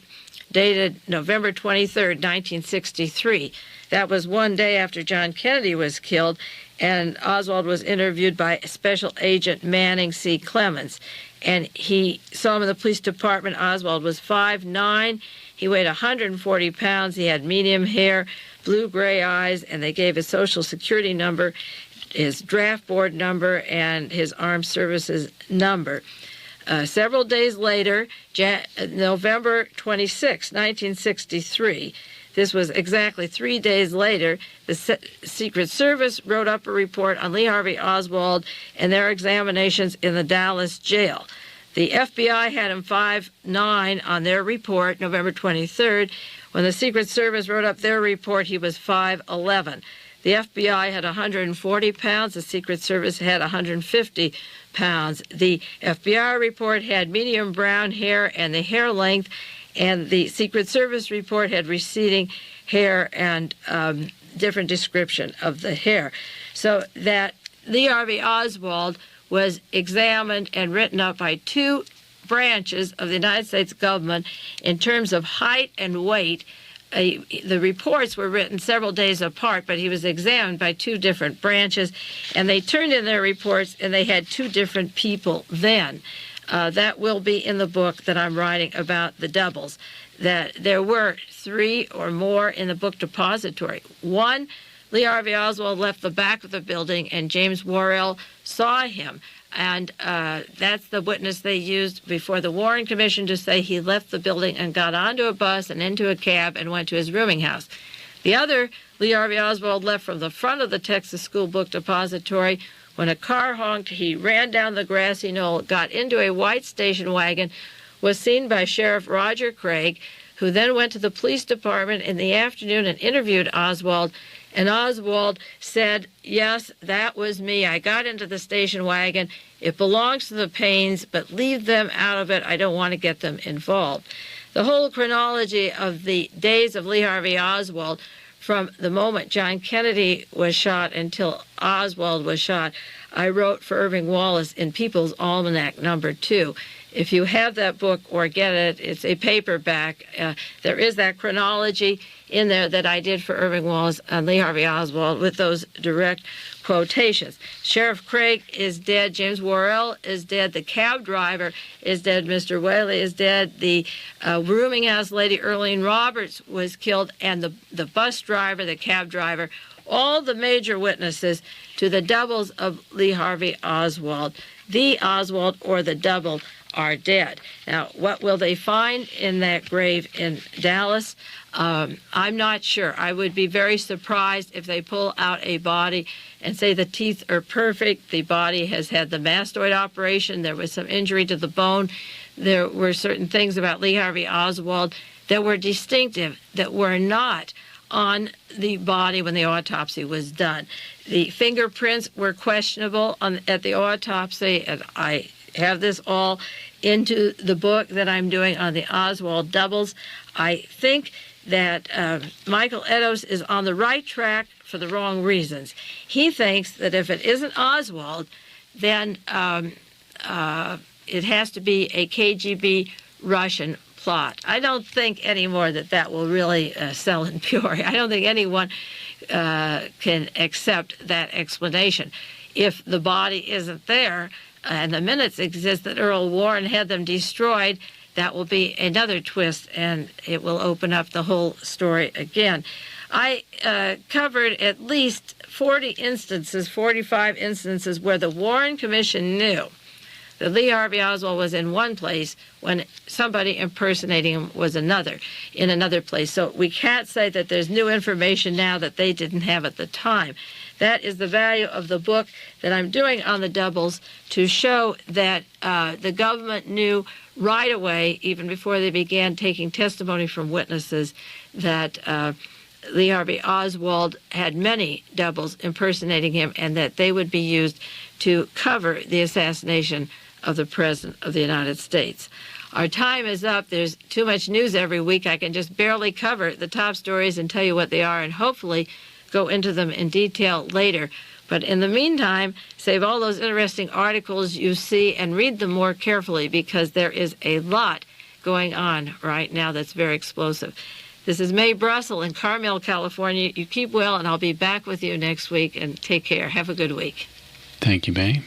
dated November 23rd, 1963. That was one day after John Kennedy was killed, and Oswald was interviewed by Special Agent Manning C. Clemens. And he saw him in the police department. Oswald was 5'9". He weighed 140 pounds. He had medium hair, blue-gray eyes, and they gave his Social Security number, his draft board number, and his armed services number. Several days later, November 26, 1963, this was exactly 3 days later, the Secret Service wrote up a report on Lee Harvey Oswald and their examinations in the Dallas jail. The FBI had him 5'9" on their report, November 23rd. When the Secret Service wrote up their report, he was 5'11". The FBI had 140 pounds. The Secret Service had 150 pounds. The FBI report had medium brown hair and the hair length, and the Secret Service report had receding hair and different description of the hair. So that Lee Harvey Oswald was examined and written up by two branches of the United States government in terms of height and weight, the reports were written several days apart, but he was examined by two different branches, and they turned in their reports, and they had two different people then. That will be in the book that I'm writing about the doubles, that there were three or more in the book depository. One, Lee Harvey Oswald left the back of the building, and James Worrell saw him. And that's the witness they used before the Warren Commission to say he left the building and got onto a bus and into a cab and went to his rooming house. The other, Lee Harvey Oswald left from the front of the Texas School Book Depository. When a car honked, he ran down the grassy knoll, got into a white station wagon, was seen by Sheriff Roger Craig, who then went to the police department in the afternoon and interviewed Oswald. And Oswald said, yes, that was me. I got into the station wagon. It belongs to the Paynes, but leave them out of it. I don't want to get them involved. The whole chronology of the days of Lee Harvey Oswald, from the moment John Kennedy was shot until Oswald was shot, I wrote for Irving Wallace in People's Almanac #2. If you have that book or get it, it's a paperback. There is that chronology in there that I did for Irving Wallace and Lee Harvey Oswald with those direct quotations. Sheriff Craig is dead. James Worrell is dead. The cab driver is dead. Mr. Whaley is dead. The rooming house lady, Earlene Roberts, was killed. And the bus driver, the cab driver, all the major witnesses to the doubles of Lee Harvey Oswald, the Oswald or the double, are dead. Now, what will they find in that grave in Dallas? I'm not sure. I would be very surprised if they pull out a body and say the teeth are perfect, the body has had the mastoid operation, there was some injury to the bone, there were certain things about Lee Harvey Oswald that were distinctive, that were not on the body when the autopsy was done. The fingerprints were questionable at the autopsy, and I have this all into the book that I'm doing on the Oswald doubles. I think that Michael Eddowes is on the right track for the wrong reasons. He thinks that if it isn't Oswald, then it has to be a KGB Russian plot. I don't think anymore that will really sell in Peoria. I don't think anyone can accept that explanation. If the body isn't there, and the minutes exist that Earl Warren had them destroyed, that will be another twist, and it will open up the whole story again. I covered at least 40 instances, 45 instances, where the Warren Commission knew that Lee Harvey Oswald was in one place when somebody impersonating him was in another place. So we can't say that there's new information now that they didn't have at the time. That is the value of the book that I'm doing on the doubles, to show that the government knew right away, even before they began taking testimony from witnesses, that Lee Harvey Oswald had many doubles impersonating him, and that they would be used to cover the assassination of the President of the United States. Our time is up. There's too much news every week. I can just barely cover the top stories and tell you what they are, and hopefully go into them in detail later. But in the meantime, save all those interesting articles you see and read them more carefully, because there is a lot going on right now that's very explosive. This is Mae Brussell in Carmel, California. You keep well, and I'll be back with you next week, and take care. Have a good week. Thank you, Mae.